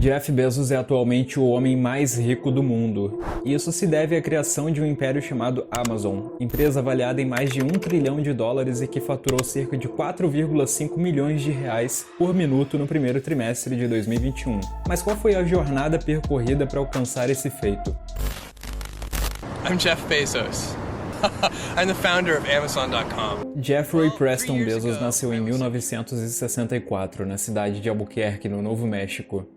Jeff Bezos é atualmente o homem mais rico do mundo. Isso se deve à criação de um império chamado Amazon, empresa avaliada em mais de $1 trilhão e que faturou cerca de 4,5 milhões de reais por minuto no primeiro trimestre de 2021. Mas qual foi a jornada percorrida para alcançar esse feito? I'm Jeff Bezos. I'm the founder of Amazon.com. Jeffrey Preston Bezos nasceu em 1964, na cidade de Albuquerque, no Novo México.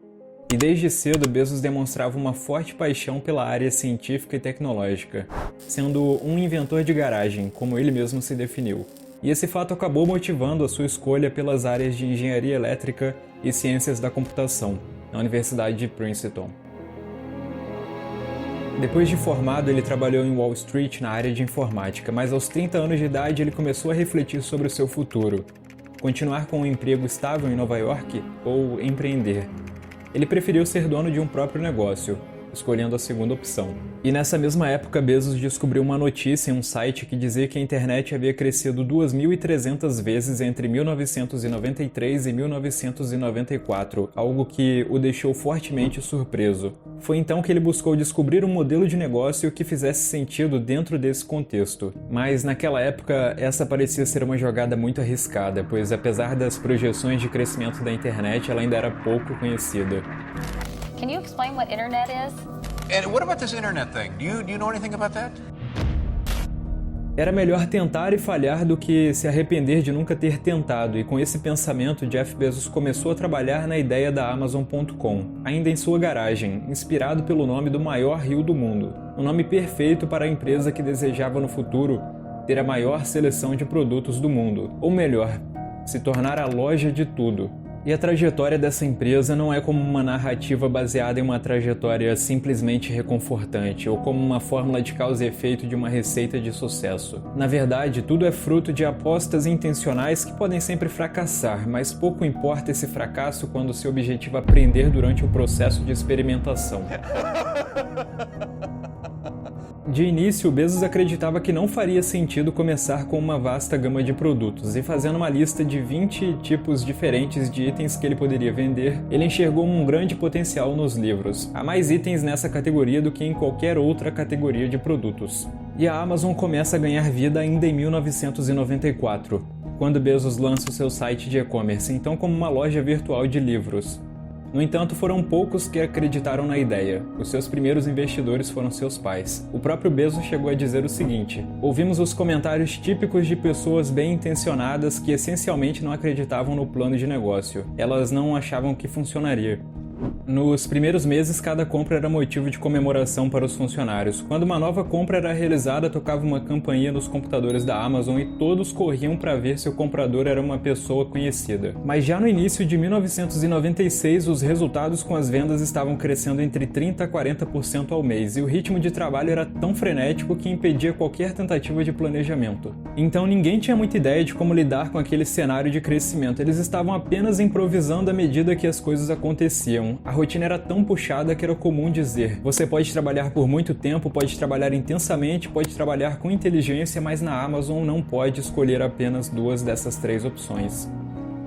E desde cedo, Bezos demonstrava uma forte paixão pela área científica e tecnológica, sendo um inventor de garagem, como ele mesmo se definiu. E esse fato acabou motivando a sua escolha pelas áreas de engenharia elétrica e ciências da computação, na Universidade de Princeton. Depois de formado, ele trabalhou em Wall Street na área de informática, mas aos 30 anos de idade ele começou a refletir sobre o seu futuro. Continuar com um emprego estável em Nova York ou empreender? Ele preferiu ser dono de um próprio negócio, escolhendo a segunda opção. E nessa mesma época, Bezos descobriu uma notícia em um site que dizia que a internet havia crescido 2.300 vezes entre 1993 e 1994, algo que o deixou fortemente surpreso. Foi então que ele buscou descobrir um modelo de negócio que fizesse sentido dentro desse contexto. Mas naquela época, essa parecia ser uma jogada muito arriscada, pois apesar das projeções de crescimento da internet, ela ainda era pouco conhecida. Can you explain what internet is? And what about this internet thing? Do you know anything about that? Era melhor tentar e falhar do que se arrepender de nunca ter tentado, e com esse pensamento, Jeff Bezos começou a trabalhar na ideia da Amazon.com, ainda em sua garagem, inspirado pelo nome do maior rio do mundo. Um nome perfeito para a empresa que desejava no futuro ter a maior seleção de produtos do mundo, ou melhor, se tornar a loja de tudo. E a trajetória dessa empresa não é como uma narrativa baseada em uma trajetória simplesmente reconfortante ou como uma fórmula de causa e efeito de uma receita de sucesso. Na verdade, tudo é fruto de apostas intencionais que podem sempre fracassar, mas pouco importa esse fracasso quando seu objetivo é aprender durante o processo de experimentação. De início, Bezos acreditava que não faria sentido começar com uma vasta gama de produtos, e fazendo uma lista de 20 tipos diferentes de itens que ele poderia vender, ele enxergou um grande potencial nos livros. Há mais itens nessa categoria do que em qualquer outra categoria de produtos. E a Amazon começa a ganhar vida ainda em 1994, quando Bezos lança o seu site de e-commerce, então como uma loja virtual de livros. No entanto, foram poucos que acreditaram na ideia. Os seus primeiros investidores foram seus pais. O próprio Bezos chegou a dizer o seguinte: ouvimos os comentários típicos de pessoas bem intencionadas que essencialmente não acreditavam no plano de negócio. Elas não achavam que funcionaria. Nos primeiros meses, cada compra era motivo de comemoração para os funcionários. Quando uma nova compra era realizada, tocava uma campainha nos computadores da Amazon e todos corriam para ver se o comprador era uma pessoa conhecida. Mas já no início de 1996, os resultados com as vendas estavam crescendo entre 30% a 40% ao mês, e o ritmo de trabalho era tão frenético que impedia qualquer tentativa de planejamento. Então ninguém tinha muita ideia de como lidar com aquele cenário de crescimento, eles estavam apenas improvisando à medida que as coisas aconteciam. A rotina era tão puxada que era comum dizer: você pode trabalhar por muito tempo, pode trabalhar intensamente, pode trabalhar com inteligência, mas na Amazon não pode escolher apenas duas dessas três opções.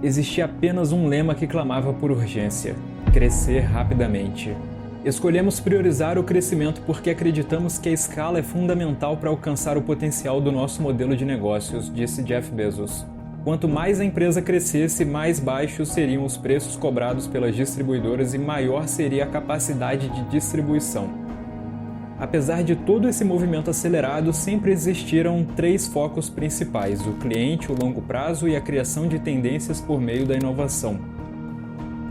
Existia apenas um lema que clamava por urgência: crescer rapidamente. Escolhemos priorizar o crescimento porque acreditamos que a escala é fundamental para alcançar o potencial do nosso modelo de negócios, disse Jeff Bezos. Quanto mais a empresa crescesse, mais baixos seriam os preços cobrados pelas distribuidoras e maior seria a capacidade de distribuição. Apesar de todo esse movimento acelerado, sempre existiram três focos principais: o cliente, o longo prazo e a criação de tendências por meio da inovação.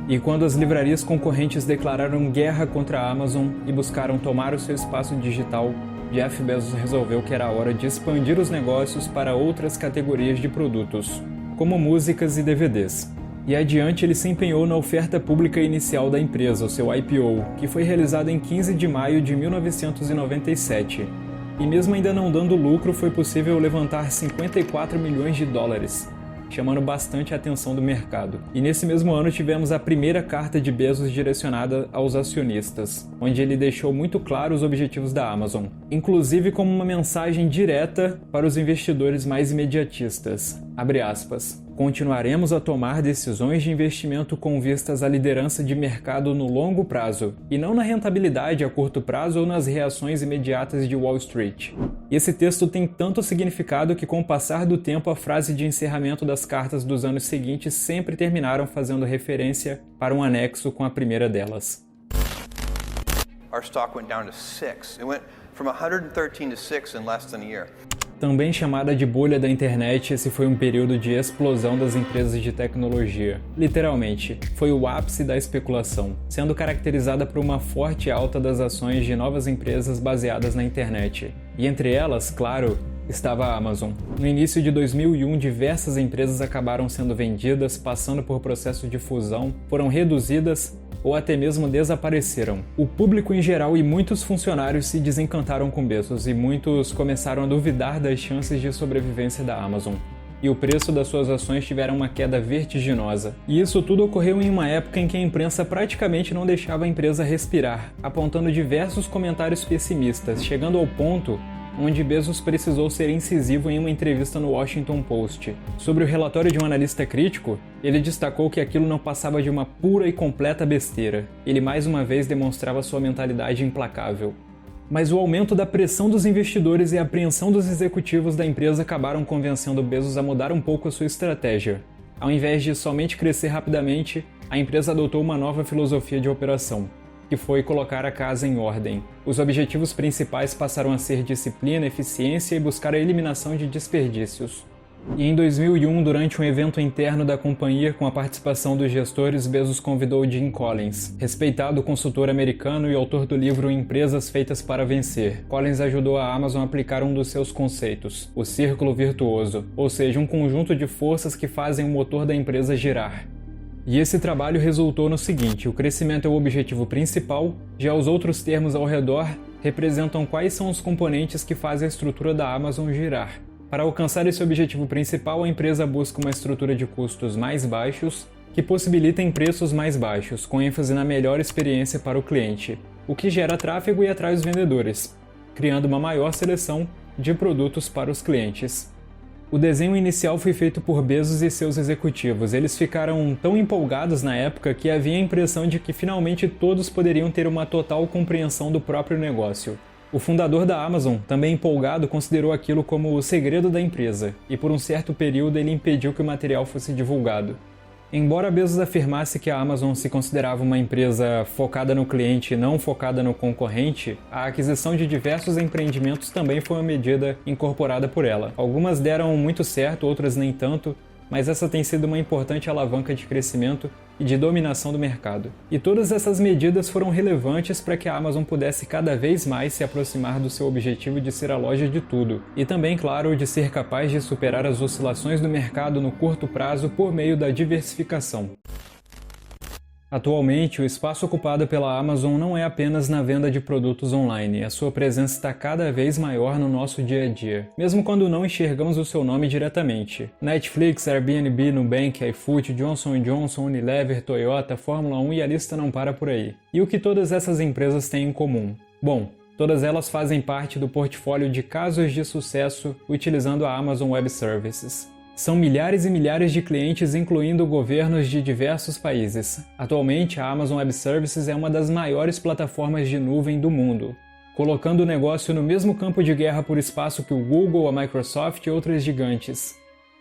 E quando as livrarias concorrentes declararam guerra contra a Amazon e buscaram tomar o seu espaço digital, Jeff Bezos resolveu que era a hora de expandir os negócios para outras categorias de produtos, como músicas e DVDs. E adiante ele se empenhou na oferta pública inicial da empresa, o seu IPO, que foi realizado em 15 de maio de 1997. E mesmo ainda não dando lucro, foi possível levantar 54 milhões de dólares, chamando bastante a atenção do mercado. E nesse mesmo ano tivemos a primeira carta de Bezos direcionada aos acionistas, onde ele deixou muito claro os objetivos da Amazon, inclusive como uma mensagem direta para os investidores mais imediatistas. Abre aspas. continuaremos a tomar decisões de investimento com vistas à liderança de mercado no longo prazo, e não na rentabilidade a curto prazo ou nas reações imediatas de Wall Street. E esse texto tem tanto significado que, com o passar do tempo, a frase de encerramento das cartas dos anos seguintes sempre terminaram fazendo referência para um anexo com a primeira delas. Our stock went down to 6. It went from 113 to 6 in less than a year. Também chamada de bolha da internet, esse foi um período de explosão das empresas de tecnologia. Literalmente, foi o ápice da especulação, sendo caracterizada por uma forte alta das ações de novas empresas baseadas na internet. E entre elas, claro, estava a Amazon. No início de 2001, diversas empresas acabaram sendo vendidas, passando por processo de fusão, foram reduzidas ou até mesmo desapareceram. O público em geral e muitos funcionários se desencantaram com Bezos e muitos começaram a duvidar das chances de sobrevivência da Amazon. E o preço das suas ações tiveram uma queda vertiginosa. E isso tudo ocorreu em uma época em que a imprensa praticamente não deixava a empresa respirar, apontando diversos comentários pessimistas, chegando ao ponto onde Bezos precisou ser incisivo em uma entrevista no Washington Post. Sobre o relatório de um analista crítico, ele destacou que aquilo não passava de uma pura e completa besteira. Ele mais uma vez demonstrava sua mentalidade implacável. Mas o aumento da pressão dos investidores e a apreensão dos executivos da empresa acabaram convencendo Bezos a mudar um pouco a sua estratégia. Ao invés de somente crescer rapidamente, a empresa adotou uma nova filosofia de operação, que foi colocar a casa em ordem. Os objetivos principais passaram a ser disciplina, eficiência e buscar a eliminação de desperdícios. E em 2001, durante um evento interno da companhia com a participação dos gestores, Bezos convidou Jim Collins, respeitado consultor americano e autor do livro Empresas Feitas para Vencer. Collins ajudou a Amazon a aplicar um dos seus conceitos, o círculo virtuoso, ou seja, um conjunto de forças que fazem o motor da empresa girar. E esse trabalho resultou no seguinte: o crescimento é o objetivo principal, já os outros termos ao redor representam quais são os componentes que fazem a estrutura da Amazon girar. Para alcançar esse objetivo principal, a empresa busca uma estrutura de custos mais baixos, que possibilitem preços mais baixos, com ênfase na melhor experiência para o cliente, o que gera tráfego e atrai os vendedores, criando uma maior seleção de produtos para os clientes. O desenho inicial foi feito por Bezos e seus executivos. Eles ficaram tão empolgados na época que havia a impressão de que finalmente todos poderiam ter uma total compreensão do próprio negócio. O fundador da Amazon, também empolgado, considerou aquilo como o segredo da empresa, e por um certo período ele impediu que o material fosse divulgado. Embora Bezos afirmasse que a Amazon se considerava uma empresa focada no cliente e não focada no concorrente, a aquisição de diversos empreendimentos também foi uma medida incorporada por ela. Algumas deram muito certo, outras nem tanto, mas essa tem sido uma importante alavanca de crescimento e de dominação do mercado. E todas essas medidas foram relevantes para que a Amazon pudesse cada vez mais se aproximar do seu objetivo de ser a loja de tudo, e também, claro, de ser capaz de superar as oscilações do mercado no curto prazo por meio da diversificação. Atualmente, o espaço ocupado pela Amazon não é apenas na venda de produtos online, a sua presença está cada vez maior no nosso dia a dia, mesmo quando não enxergamos o seu nome diretamente. Netflix, Airbnb, Nubank, iFood, Johnson & Johnson, Unilever, Toyota, Fórmula 1 e a lista não para por aí. E o que todas essas empresas têm em comum? Bom, todas elas fazem parte do portfólio de casos de sucesso utilizando a Amazon Web Services. São milhares e milhares de clientes, incluindo governos de diversos países. Atualmente, a Amazon Web Services é uma das maiores plataformas de nuvem do mundo, colocando o negócio no mesmo campo de guerra por espaço que o Google, a Microsoft e outras gigantes.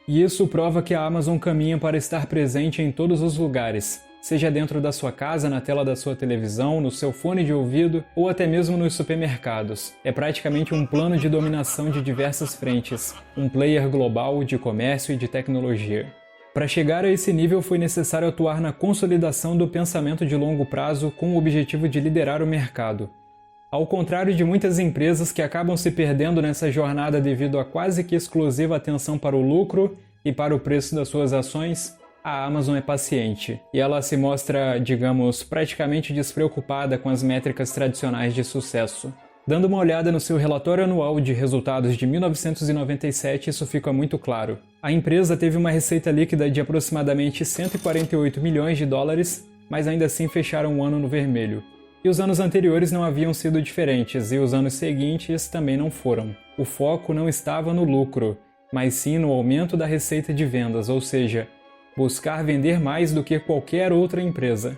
E isso prova que a Amazon caminha para estar presente em todos os lugares, seja dentro da sua casa, na tela da sua televisão, no seu fone de ouvido ou até mesmo nos supermercados. É praticamente um plano de dominação de diversas frentes, um player global de comércio e de tecnologia. Para chegar a esse nível foi necessário atuar na consolidação do pensamento de longo prazo com o objetivo de liderar o mercado. Ao contrário de muitas empresas que acabam se perdendo nessa jornada devido à quase que exclusiva atenção para o lucro e para o preço das suas ações, a Amazon é paciente, e ela se mostra, digamos, praticamente despreocupada com as métricas tradicionais de sucesso. Dando uma olhada no seu relatório anual de resultados de 1997, isso fica muito claro. A empresa teve uma receita líquida de aproximadamente 148 milhões de dólares, mas ainda assim fecharam o ano no vermelho. E os anos anteriores não haviam sido diferentes, e os anos seguintes também não foram. O foco não estava no lucro, mas sim no aumento da receita de vendas, ou seja, buscar vender mais do que qualquer outra empresa.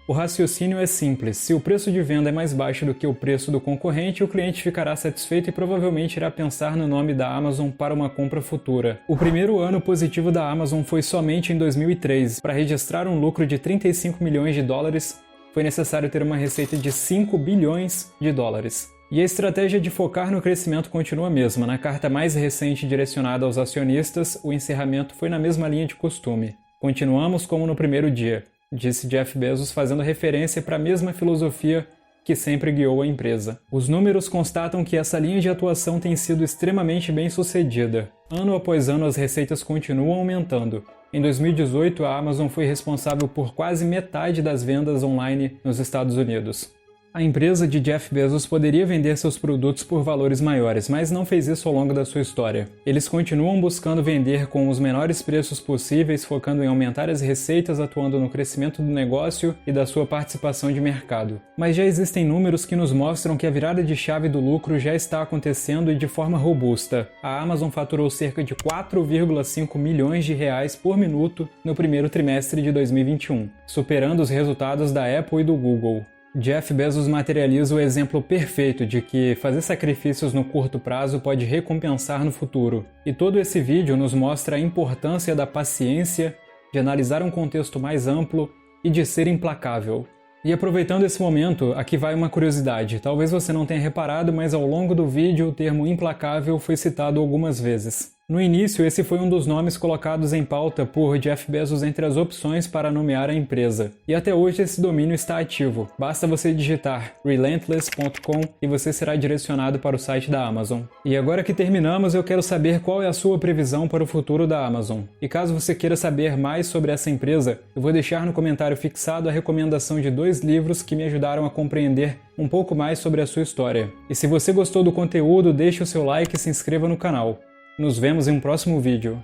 O raciocínio é simples: se o preço de venda é mais baixo do que o preço do concorrente, o cliente ficará satisfeito e provavelmente irá pensar no nome da Amazon para uma compra futura. O primeiro ano positivo da Amazon foi somente em 2003. Para registrar um lucro de 35 milhões de dólares, foi necessário ter uma receita de 5 bilhões de dólares. E a estratégia de focar no crescimento continua a mesma. Na carta mais recente direcionada aos acionistas, o encerramento foi na mesma linha de costume. Continuamos como no primeiro dia, disse Jeff Bezos, fazendo referência para a mesma filosofia que sempre guiou a empresa. Os números constatam que essa linha de atuação tem sido extremamente bem sucedida. Ano após ano, as receitas continuam aumentando. Em 2018, a Amazon foi responsável por quase metade das vendas online nos Estados Unidos. A empresa de Jeff Bezos poderia vender seus produtos por valores maiores, mas não fez isso ao longo da sua história. Eles continuam buscando vender com os menores preços possíveis, focando em aumentar as receitas, atuando no crescimento do negócio e da sua participação de mercado. Mas já existem números que nos mostram que a virada de chave do lucro já está acontecendo e de forma robusta. A Amazon faturou cerca de 4,5 milhões de reais por minuto no primeiro trimestre de 2021, superando os resultados da Apple e do Google. Jeff Bezos materializa o exemplo perfeito de que fazer sacrifícios no curto prazo pode recompensar no futuro. E todo esse vídeo nos mostra a importância da paciência, de analisar um contexto mais amplo e de ser implacável. E aproveitando esse momento, aqui vai uma curiosidade. Talvez você não tenha reparado, mas ao longo do vídeo o termo implacável foi citado algumas vezes. No início, esse foi um dos nomes colocados em pauta por Jeff Bezos entre as opções para nomear a empresa. E até hoje esse domínio está ativo. Basta você digitar relentless.com e você será direcionado para o site da Amazon. E agora que terminamos, eu quero saber qual é a sua previsão para o futuro da Amazon. E caso você queira saber mais sobre essa empresa, eu vou deixar no comentário fixado a recomendação de 2 livros que me ajudaram a compreender um pouco mais sobre a sua história. E se você gostou do conteúdo, deixe o seu like e se inscreva no canal. Nos vemos em um próximo vídeo.